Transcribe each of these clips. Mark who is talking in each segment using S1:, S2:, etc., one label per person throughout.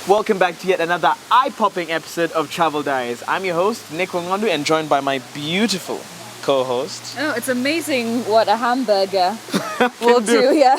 S1: Welcome back to yet another eye-popping episode of Travel Diaries. I'm your host, Nick Wangandu, and joined by my beautiful co-host.
S2: Oh, it's amazing what a hamburger will do here.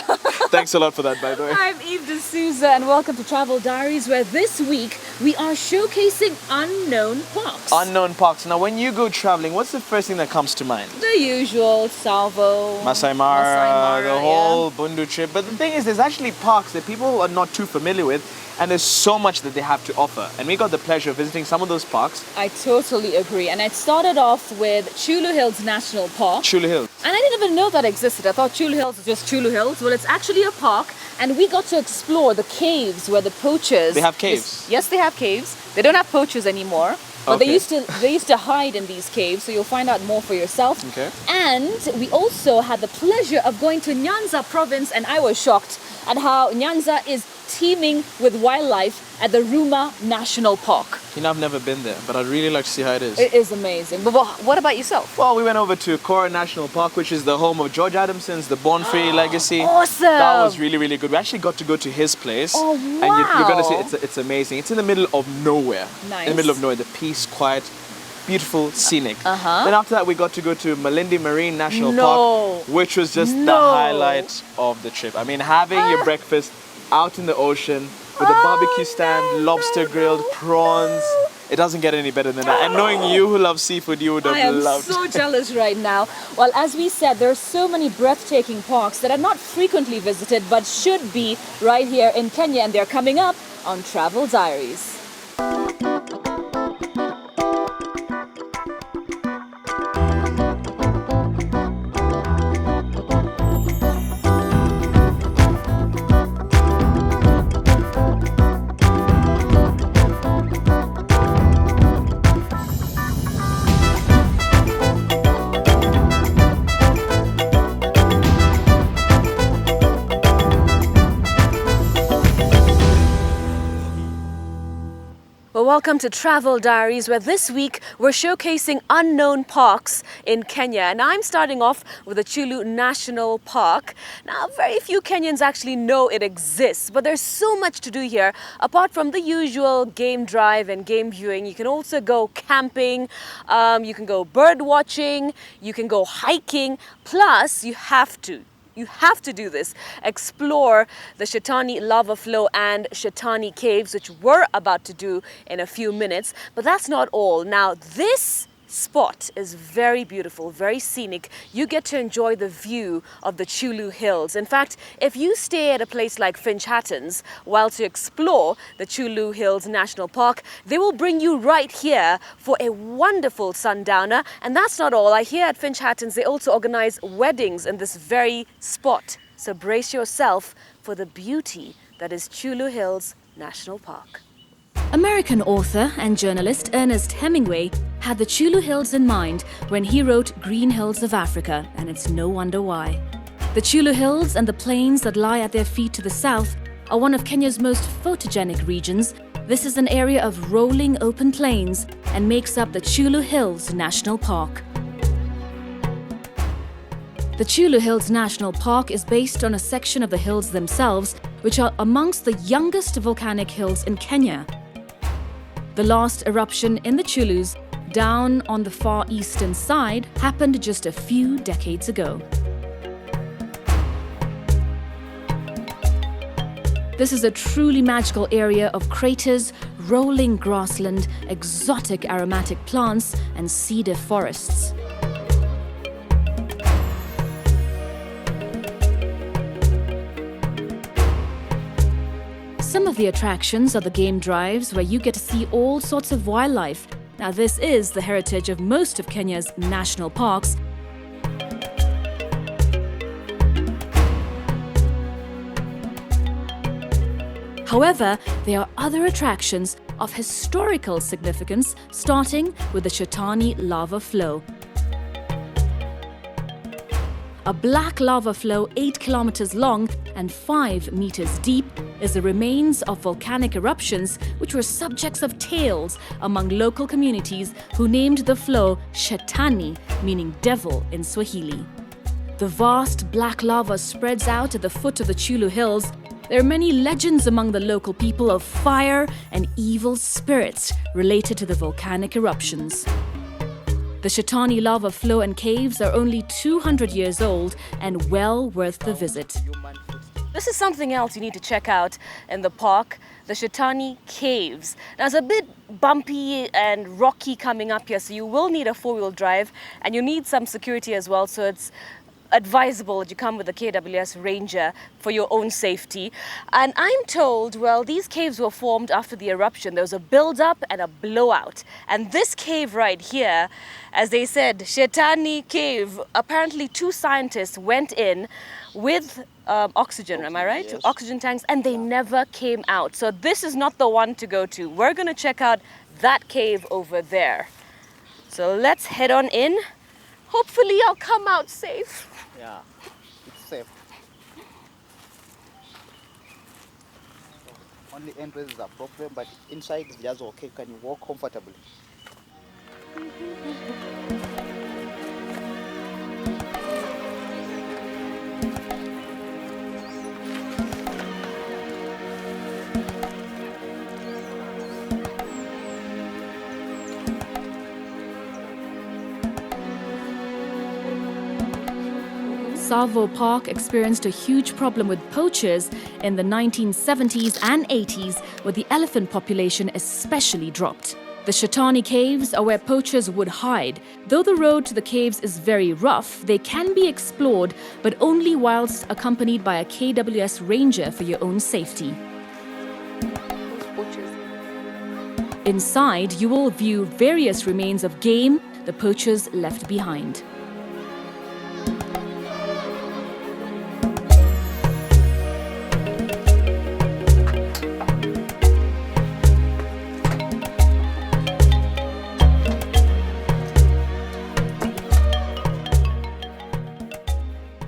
S1: Thanks a lot for that, by the way.
S2: I'm Eve D'Souza, and welcome to Travel Diaries, where this week we are showcasing unknown parks.
S1: Unknown parks. Now, when you go traveling, what's the first thing that comes to mind?
S2: The usual, Salvo,
S1: Masai Mara, the whole Bundu trip. But the thing is, there's actually parks that people are not too familiar with, and there's so much that they have to offer. And we got the pleasure of visiting some of those parks.
S2: I totally agree. And it started off with Chula Hills National Park.
S1: Chula Hills.
S2: And I didn't even know that existed. I thought Chula Hills was just Chula Hills. Well, it's actually a park, and we got to explore the caves where the poachers...
S1: They have caves?
S2: Yes, they have caves. They don't have poachers anymore. But they used to hide in these caves, so you'll find out more for yourself.
S1: Okay.
S2: And we also had the pleasure of going to Nyanza province, and I was shocked at how Nyanza is teeming with wildlife at the Ruma National Park.
S1: You know, I've never been there, but I'd really like to see how it is.
S2: It is amazing. But what about yourself?
S1: Well, we went over to Kora National Park, which is the home of George Adamson's The Born Free legacy.
S2: Awesome!
S1: That was really, really good. We actually got to go to his place.
S2: Oh, wow!
S1: And you're going to see it's amazing. It's in the middle of nowhere.
S2: Nice.
S1: In the middle of nowhere. The peace, quiet, beautiful, scenic.
S2: Uh-huh.
S1: Then after that, we got to go to Malindi Marine National Park, which was just the highlight of the trip. I mean, having your breakfast out in the ocean with a barbecue stand, lobster grilled, prawns. It doesn't get any better than that. And knowing you who love seafood, you would have loved.
S2: I am so jealous right now. Well, as we said, there are so many breathtaking parks that are not frequently visited but should be right here in Kenya, and they're coming up on Travel Diaries. Welcome to Travel Diaries, where this week we're showcasing unknown parks in Kenya. And I'm starting off with the Chyulu National Park. Now, very few Kenyans actually know it exists, but there's so much to do here. Apart from the usual game drive and game viewing, you can also go camping, you can go bird watching, you can go hiking, plus you have to do this. Explore the Shetani lava flow and Shetani caves, which we're about to do in a few minutes. But that's not all. Now, this spot is very beautiful, very scenic. You get to enjoy the view of the Chula Hills. In fact, if you stay at a place like Finch Hatton's whilst you explore the Chula Hills National Park, they will bring you right here for a wonderful sundowner. And that's not all. I hear at Finch Hatton's they also organize weddings in this very spot. So brace yourself for the beauty that is Chula Hills National Park. American author and journalist Ernest Hemingway had the Chula Hills in mind when he wrote Green Hills of Africa, and it's no wonder why. The Chula Hills and the plains that lie at their feet to the south are one of Kenya's most photogenic regions. This is an area of rolling open plains and makes up the Chula Hills National Park. The Chula Hills National Park is based on a section of the hills themselves, which are amongst the youngest volcanic hills in Kenya. The last eruption in the Chulus, down on the far eastern side, happened just a few decades ago. This is a truly magical area of craters, rolling grassland, exotic aromatic plants, and cedar forests. Some of the attractions are the game drives, where you get to see all sorts of wildlife. Now, this is the heritage of most of Kenya's national parks. However, there are other attractions of historical significance, starting with the Shetani lava flow. A black lava flow 8 kilometers long and 5 meters deep is the remains of volcanic eruptions which were subjects of tales among local communities who named the flow Shetani, meaning devil in Swahili. The vast black lava spreads out at the foot of the Chula Hills, There are many legends among the local people of fire and evil spirits related to the volcanic eruptions. The Shaitani lava flow and caves are only 200 years old and well worth the visit. This is something else you need to check out in the park, the Shaitani Caves. Now, it's a bit bumpy and rocky coming up here, so you will need a four-wheel drive and you need some security as well, so it's advisable that you come with a KWS Ranger for your own safety. And I'm told, well, these caves were formed after the eruption. There was a build-up and a blowout. And this cave right here, as they said, Shaitani Cave, apparently two scientists went in with oxygen, am I right?
S3: Yes.
S2: Oxygen tanks, and they never came out. So this is not the one to go to. We're going to check out that cave over there. So let's head on in. Hopefully I'll come out safe.
S3: Yeah, it's safe. Only entrance is a problem, but inside is just okay. Can you walk comfortably?
S2: Tsavo Park experienced a huge problem with poachers in the 1970s and 80s, where the elephant population especially dropped. The Shaitani Caves are where poachers would hide. Though the road to the caves is very rough, they can be explored, but only whilst accompanied by a KWS Ranger for your own safety. Inside, you will view various remains of game the poachers left behind.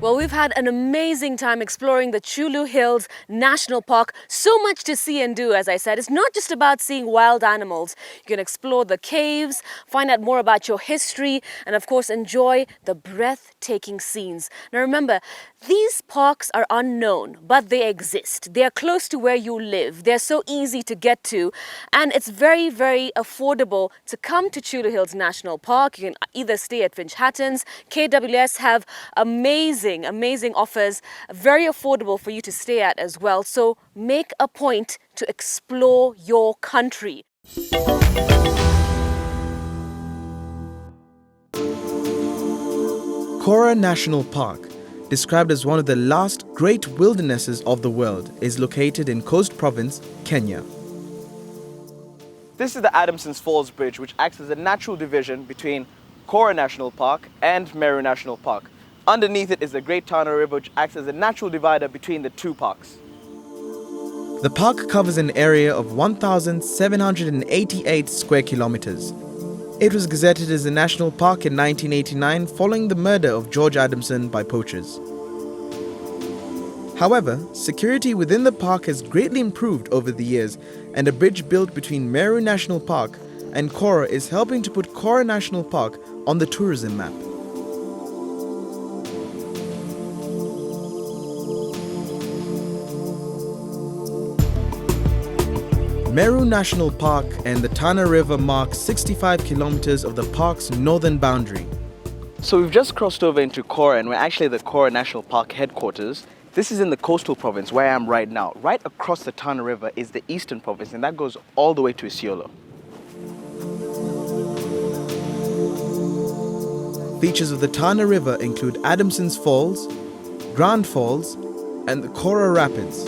S2: Well, we've had an amazing time exploring the Chula Hills National Park. So much to see and do, as I said. It's not just about seeing wild animals. You can explore the caves, find out more about your history, and of course enjoy the breathtaking scenes. Now remember, these parks are unknown, but they exist. They're close to where you live. They're so easy to get to, and it's very, very affordable to come to Chula Hills National Park. You can either stay at Finch Hatton's. KWS have amazing offers, very affordable for you to stay at as well. So make a point to explore your country.
S1: Kora National Park, described as one of the last great wildernesses of the world, is located in Coast Province, Kenya. This is the Adamson's Falls Bridge, which acts as a natural division between Kora National Park and Meru National Park. Underneath it is the Great Tana River, which acts as a natural divider between the two parks. The park covers an area of 1,788 square kilometers. It was gazetted as a national park in 1989 following the murder of George Adamson by poachers. However, security within the park has greatly improved over the years, and a bridge built between Meru National Park and Kora is helping to put Kora National Park on the tourism map. Meru National Park and the Tana River mark 65 kilometers of the park's northern boundary. So we've just crossed over into Kora, and we're actually at the Kora National Park headquarters. This is in the coastal province where I am right now. Right across the Tana River is the eastern province, and that goes all the way to Chyulu. Features of the Tana River include Adamson's Falls, Grand Falls, and the Kora Rapids.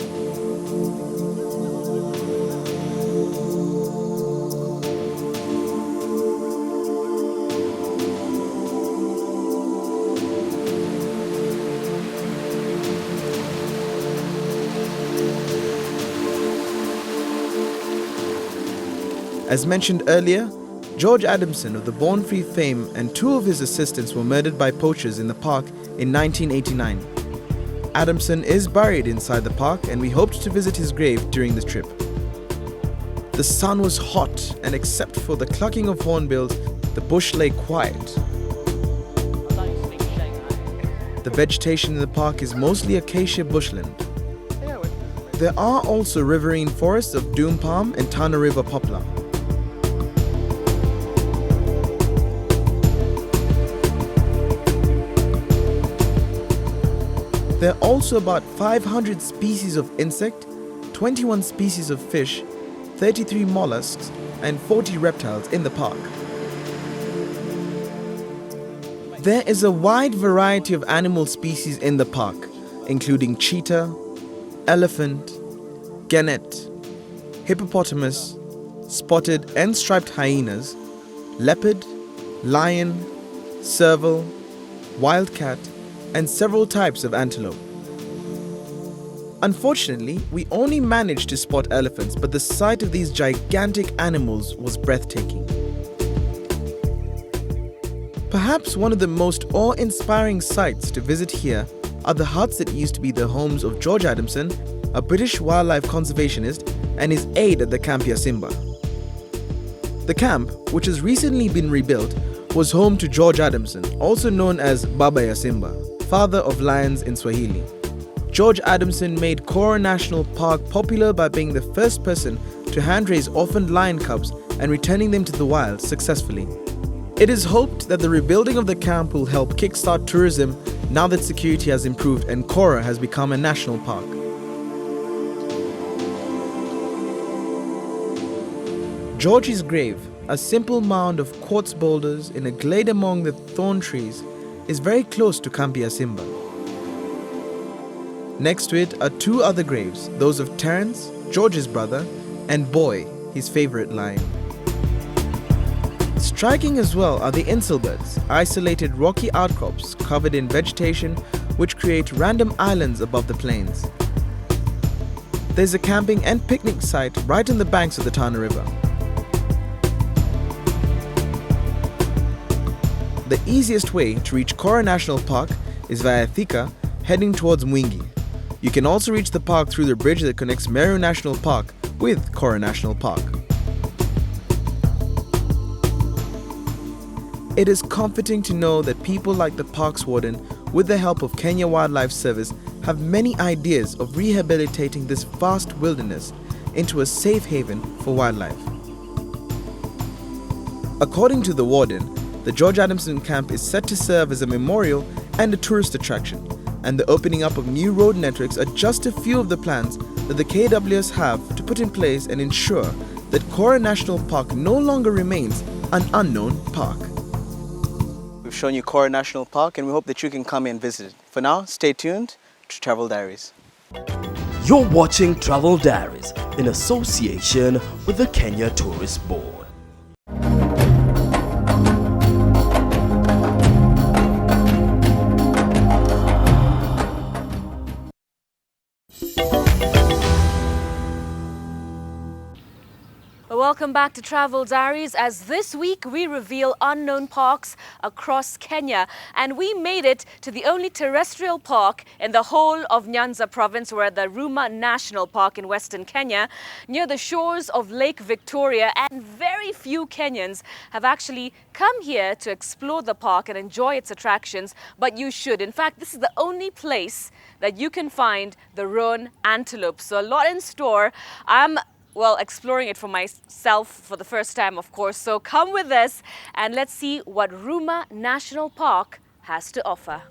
S1: As mentioned earlier, George Adamson of the Born Free fame and two of his assistants were murdered by poachers in the park in 1989. Adamson is buried inside the park, and we hoped to visit his grave during the trip. The sun was hot, and except for the clucking of hornbills, the bush lay quiet. The vegetation in the park is mostly acacia bushland.
S4: There are also riverine forests of doom palm and Tana River poplar. There are also about 500 species of insect, 21 species of fish, 33 mollusks, and 40 reptiles in the park. There is a wide variety of animal species in the park, including cheetah, elephant, genet, hippopotamus, spotted and striped hyenas, leopard, lion, serval, wildcat, and several types of antelope. Unfortunately, we only managed to spot elephants, but the sight of these gigantic animals was breathtaking. Perhaps one of the most awe-inspiring sights to visit here are the huts that used to be the homes of George Adamson, a British wildlife conservationist, and his aide at the Camp Yasimba. The camp, which has recently been rebuilt, was home to George Adamson, also known as Baba Yasimba, father of lions in Swahili. George Adamson made Kora National Park popular by being the first person to hand-raise orphaned lion cubs and returning them to the wild successfully. It is hoped that the rebuilding of the camp will help kickstart tourism now that security has improved and Kora has become a national park. George's grave, a simple mound of quartz boulders in a glade among the thorn trees, is very close to Camp Yasimba. Next to it are two other graves, those of Terence, George's brother, and Boy, his favorite lion. Striking as well are the inselbergs, isolated rocky outcrops covered in vegetation which create random islands above the plains. There's a camping and picnic site right on the banks of the Tana River. The easiest way to reach Kora National Park is via Thika, heading towards Mwingi. You can also reach the park through the bridge that connects Meru National Park with Kora National Park. It is comforting to know that people like the park's warden, with the help of Kenya Wildlife Service, have many ideas of rehabilitating this vast wilderness into a safe haven for wildlife. According to the warden, the George Adamson camp is set to serve as a memorial and a tourist attraction, and the opening up of new road networks are just a few of the plans that the KWS have to put in place and ensure that Kora National Park no longer remains an unknown park. We've shown you Kora National Park and we hope that you can come and visit it. For now, stay tuned to Travel Diaries.
S5: You're watching Travel Diaries in association with the Kenya Tourist Board.
S2: Welcome back to Travel Diaries, as this week we reveal unknown parks across Kenya, and we made it to the only terrestrial park in the whole of Nyanza province. We're at the Ruma National Park in Western Kenya, near the shores of Lake Victoria, and very few Kenyans have actually come here to explore the park and enjoy its attractions, but you should. In fact, this is the only place that you can find the roan antelope. So a lot in store. I'm exploring it for myself for the first time, of course. So come with us and let's see what Rumah National Park has to offer.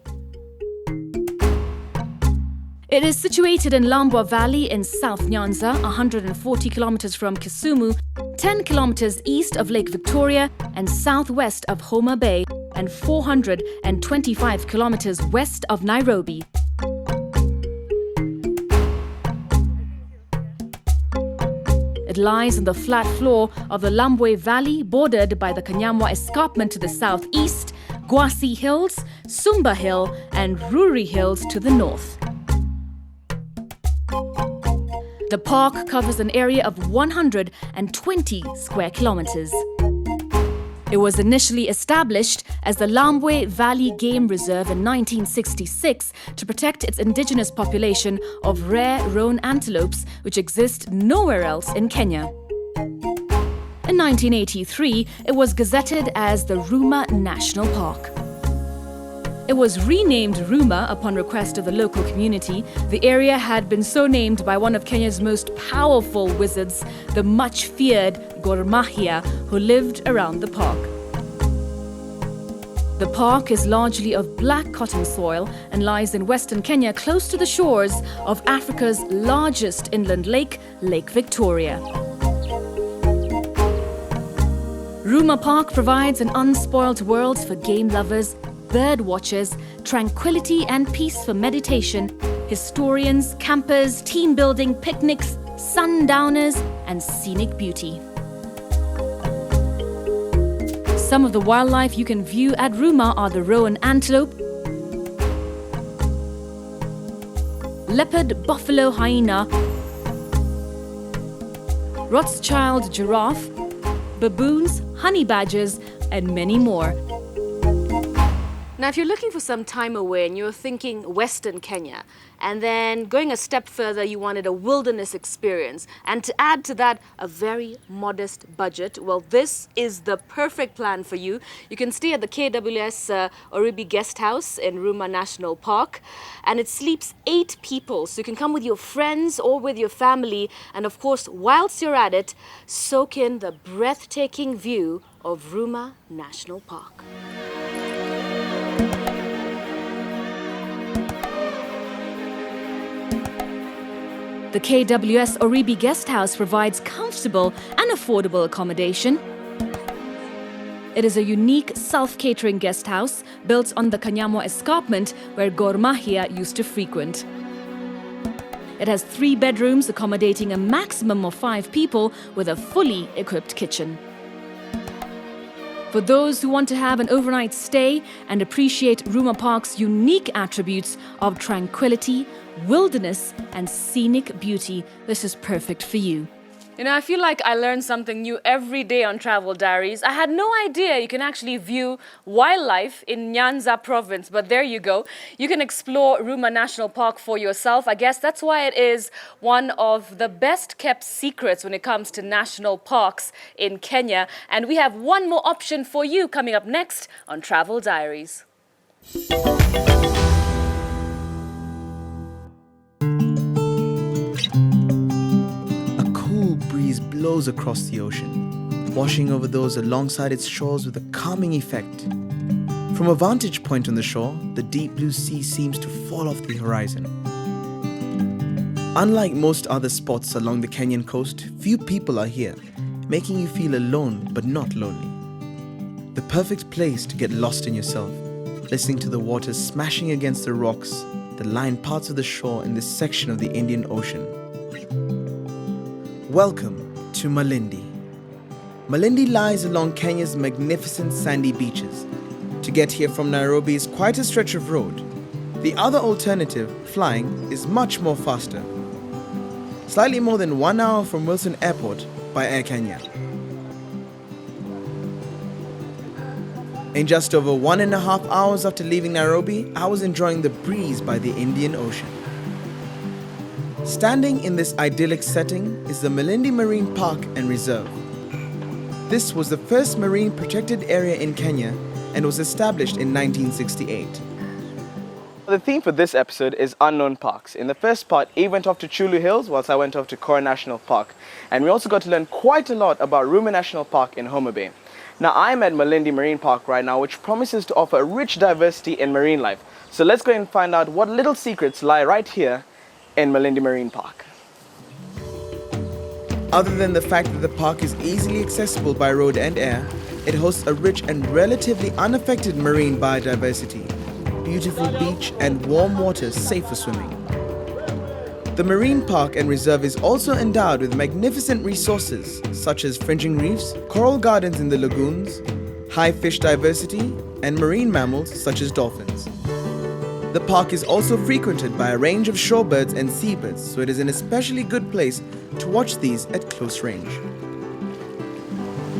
S2: It is situated in Lambwa Valley in South Nyanza, 140 kilometers from Kisumu, 10 kilometers east of Lake Victoria and southwest of Homa Bay, and 425 kilometers west of Nairobi. It lies on the flat floor of the Lambwe Valley, bordered by the Kanyamwa Escarpment to the southeast, Gwasi Hills, Sumba Hill, and Ruri Hills to the north. The park covers an area of 120 square kilometers. It was initially established as the Lambwe Valley Game Reserve in 1966 to protect its indigenous population of rare roan antelopes which exist nowhere else in Kenya. In 1983, it was gazetted as the Rumah National Park. It was renamed Ruma upon request of the local community. The area had been so named by one of Kenya's most powerful wizards, the much-feared Gormahia, who lived around the park. The park is largely of black cotton soil and lies in western Kenya close to the shores of Africa's largest inland lake, Lake Victoria. Rumah Park provides an unspoilt world for game lovers, bird watchers, tranquility and peace for meditation, historians, campers, team building, picnics, sundowners, and scenic beauty. Some of the wildlife you can view at Rumah are the roan antelope, leopard, buffalo, hyena, Rothschild giraffe, baboons, honey badgers, and many more. Now, if you're looking for some time away and you're thinking Western Kenya, and then going a step further, you wanted a wilderness experience, and to add to that, a very modest budget, well, this is the perfect plan for you. You can stay at the KWS Oribi Guest House in Rumah National Park, and it sleeps 8 people, so you can come with your friends or with your family, and of course, whilst you're at it, soak in the breathtaking view of Rumah National Park. The KWS Oribi Guest House provides comfortable and affordable accommodation. It is a unique self-catering guest house built on the Kanyamo escarpment where Gormahia used to frequent. It has 3 bedrooms accommodating a maximum of 5 people with a fully equipped kitchen. For those who want to have an overnight stay and appreciate Rumah Park's unique attributes of tranquility, wilderness, and scenic beauty, this is perfect for you. You know, I feel like I learn something new every day on Travel Diaries. I had no idea you can actually view wildlife in Nyanza province, but there you go. You can explore Rumah National Park for yourself. I guess that's why it is one of the best kept secrets when it comes to national parks in Kenya. And we have one more option for you coming up next on Travel Diaries.
S4: Breeze blows across the ocean, washing over those alongside its shores with a calming effect. From a vantage point on the shore, the deep blue sea seems to fall off the horizon. Unlike most other spots along the Kenyan coast, few people are here, making you feel alone but not lonely. The perfect place to get lost in yourself, listening to the water smashing against the rocks that line parts of the shore in this section of the Indian Ocean. Welcome to Malindi. Malindi lies along Kenya's magnificent sandy beaches. To get here from Nairobi is quite a stretch of road. The other alternative, flying, is much more faster. Slightly more than 1 hour from Wilson Airport by Air Kenya. In just over 1.5 hours after leaving Nairobi, I was enjoying the breeze by the Indian Ocean. Standing in this idyllic setting is the Malindi Marine Park and Reserve. This was the first marine protected area in Kenya and was established in 1968.
S1: The theme for this episode is unknown parks. In the first part, Eve went off to Chula Hills whilst I went off to Kora National Park. And we also got to learn quite a lot about Rumah National Park in Homa Bay. Now I'm at Malindi Marine Park right now, which promises to offer a rich diversity in marine life. So let's go and find out what little secrets lie right here in Malindi Marine Park.
S4: Other than the fact that the park is easily accessible by road and air, it hosts a rich and relatively unaffected marine biodiversity, beautiful beach and warm waters safe for swimming. The Marine Park and Reserve is also endowed with magnificent resources such as fringing reefs, coral gardens in the lagoons, high fish diversity, and marine mammals such as dolphins. The park is also frequented by a range of shorebirds and seabirds, so it is an especially good place to watch these at close range.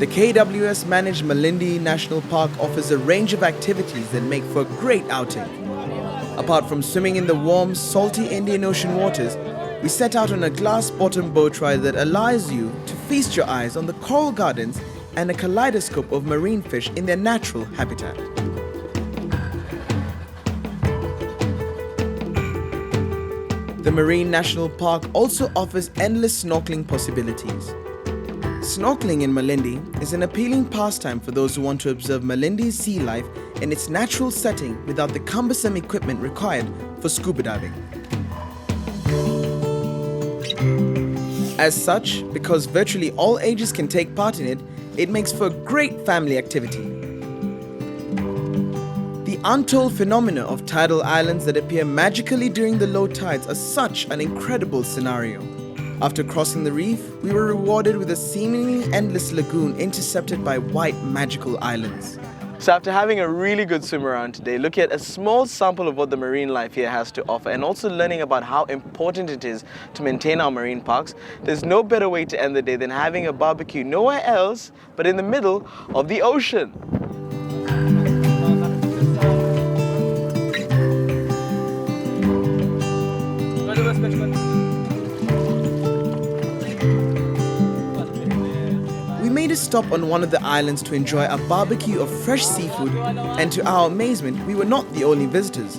S4: The KWS managed Malindi National Park offers a range of activities that make for a great outing. Apart from swimming in the warm, salty Indian Ocean waters, we set out on a glass-bottom boat ride that allows you to feast your eyes on the coral gardens and a kaleidoscope of marine fish in their natural habitat. The Marine National Park also offers endless snorkeling possibilities. Snorkeling in Malindi is an appealing pastime for those who want to observe Malindi's sea life in its natural setting without the cumbersome equipment required for scuba diving. As such, because virtually all ages can take part in it, it makes for a great family activity. The untold phenomena of tidal islands that appear magically during the low tides are such an incredible scenario. After crossing the reef, we were rewarded with a seemingly endless lagoon intercepted by white magical islands.
S1: So after having a really good swim around today, looking at a small sample of what the marine life here has to offer and also learning about how important it is to maintain our marine parks, there's no better way to end the day than having a barbecue nowhere else but in the middle of the ocean.
S4: We made a stop on one of the islands to enjoy a barbecue of fresh seafood, and to our amazement, we were not the only visitors.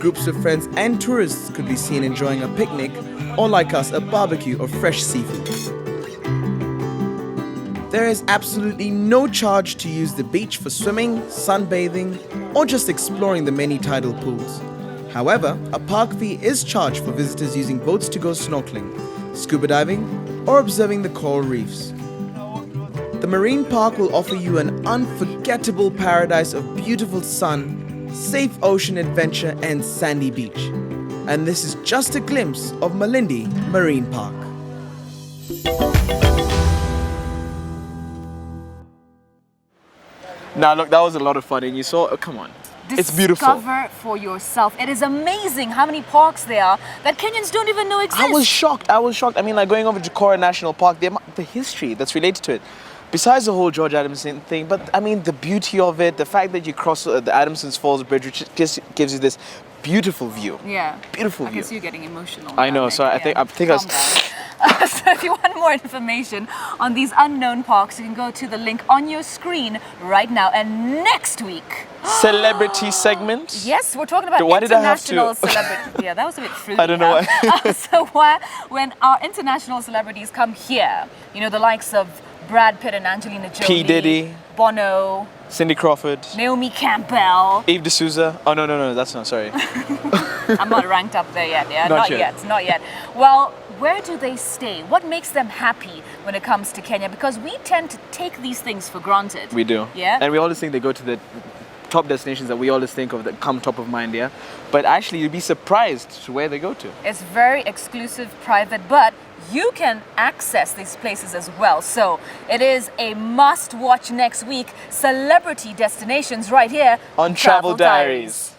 S4: Groups of friends and tourists could be seen enjoying a picnic, or like us, a barbecue of fresh seafood. There is absolutely no charge to use the beach for swimming, sunbathing, or just exploring the many tidal pools. However, a park fee is charged for visitors using boats to go snorkeling, scuba diving, or observing the coral reefs. The marine park will offer you an unforgettable paradise of beautiful sun, safe ocean adventure, and sandy beach. And this is just a glimpse of Malindi Marine Park.
S1: Now look, that was a lot of fun and you saw, oh, come on. It's beautiful.
S2: Discover for yourself. It is amazing how many parks there are that Kenyans don't even know exist.
S1: I was shocked. I mean, like going over to Kora National Park, the history that's related to it. Besides the whole George Adamson thing, but I mean the beauty of it, the fact that you cross the Adamson's Falls Bridge, which just gives you this beautiful view.
S2: Yeah.
S1: Beautiful
S2: I
S1: view.
S2: can see you getting emotional.
S1: I know, so I think
S2: Calm down. So if you want more information on these unknown parks, you can go to the link on your screen right now. And next week,
S1: celebrity segment.
S2: yes, we're talking about
S1: Why did I have
S2: international
S1: to-
S2: celebrity. Yeah, that was a bit fruity.
S1: I don't know why.
S2: So when our international celebrities come here, you know, the likes of Brad Pitt and Angelina Jolie,
S1: P. Diddy,
S2: Bono,
S1: Cindy Crawford,
S2: Naomi Campbell.
S1: Eve D'Souza. Oh no, that's not. Sorry.
S2: I'm not ranked up there yet. Yeah,
S1: Not yet.
S2: not yet. Well, where do they stay? What makes them happy when it comes to Kenya? Because we tend to take these things for granted.
S1: We do.
S2: Yeah.
S1: And we always think they go to the top destinations that we always think of that come top of mind, yeah. But actually, you'd be surprised to where they go to.
S2: It's very exclusive, private, but you can access these places as well. So it is a must watch next week. Celebrity destinations right here
S1: On Travel Diaries.